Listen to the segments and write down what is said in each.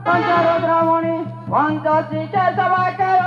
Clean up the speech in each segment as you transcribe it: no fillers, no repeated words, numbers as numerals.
पंचरुद्रमुनि पंचश्री केशवाकर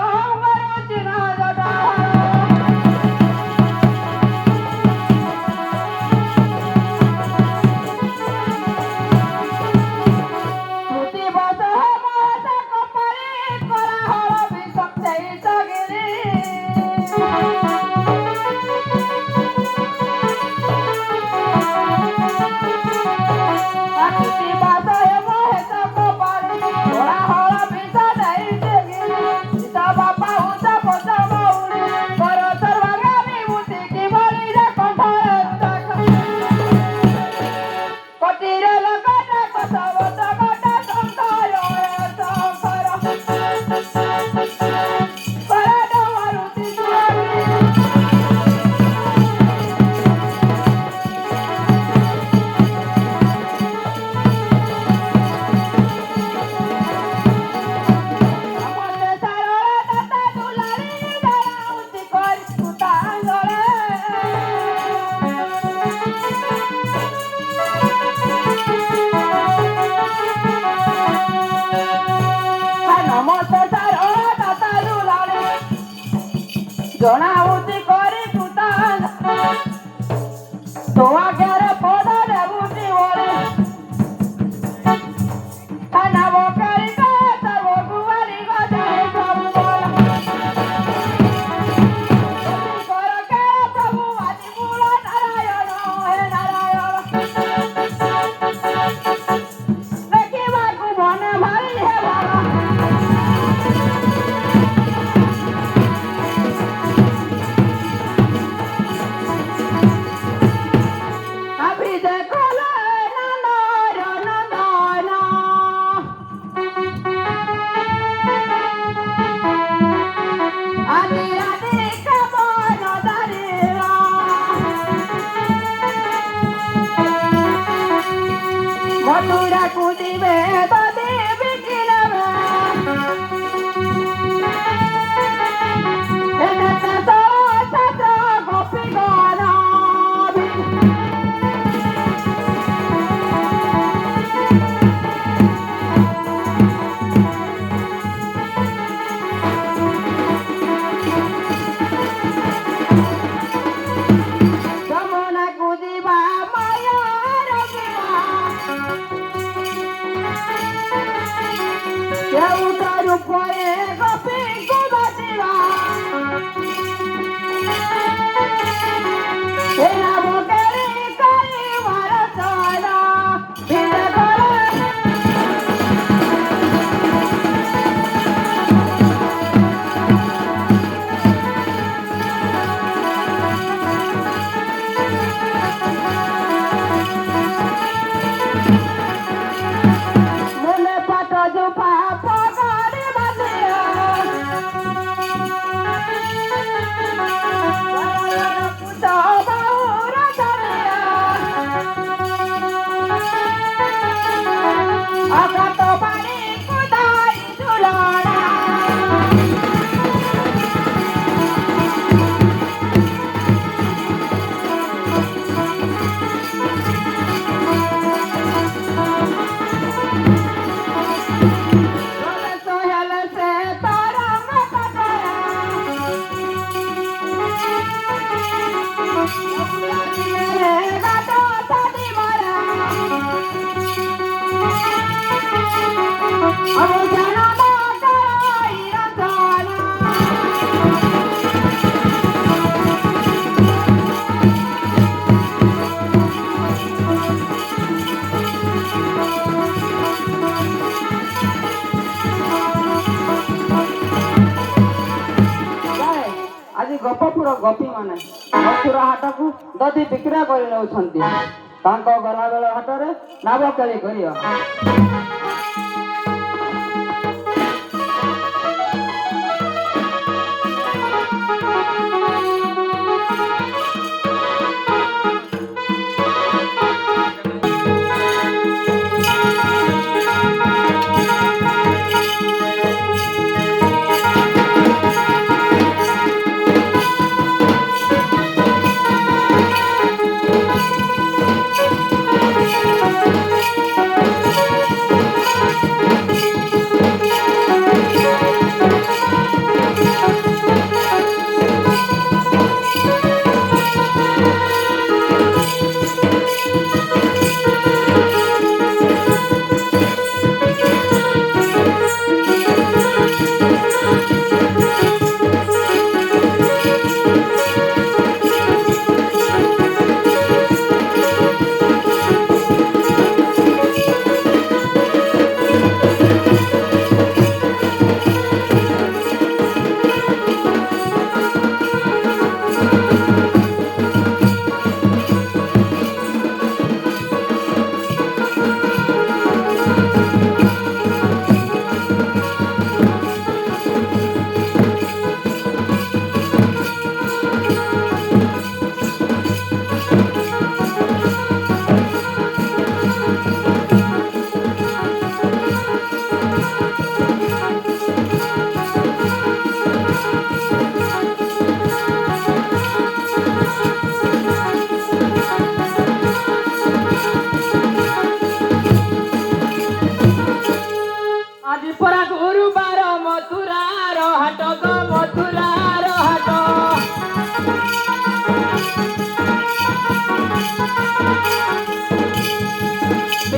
ଜଣାଉଛି କରି ତୁତା ତୋ ଆଗରେ ପଦରେ ବୁଟି ବଳି ନବ କରି ସର୍ବ ଗୁଆରୀ ଗଜରେ ସବୁ ବଳ କର କେଳ ପ୍ରଭୁ ଆଜି ମୂଳ ନାରାୟଣ ହେ ନାରାୟଣ ଦେଖିବାକୁ ମନେ ଭାରି ହେ ଭଲ ମଥୁରାକୁ ଯିବେ ତ ଦେବୀ କିଣବେ ଗୋପୀ ଗଣ ଯମୁନାକୁ ଯିବା ମାୟା କେଉଁଠାରୁ ପରେ ଗୋପୀଙ୍କୁ ବାଜିବା ହେ ନାମ କେଳି କରିବାର ଚଲା ମନେ ପାଠ ଯୋ ପାପ ଗୋପପୁର ଗୋପୀମାନେ ମଥୁରା ହାଟକୁ ଦଧି ବିକ୍ରୟ କରି ନେଉଛନ୍ତି ତାଙ୍କ ଗଲାବେଳ ହାଟରେ ନାବ କେଳି କରିବ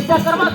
ଏଇଟା କରବା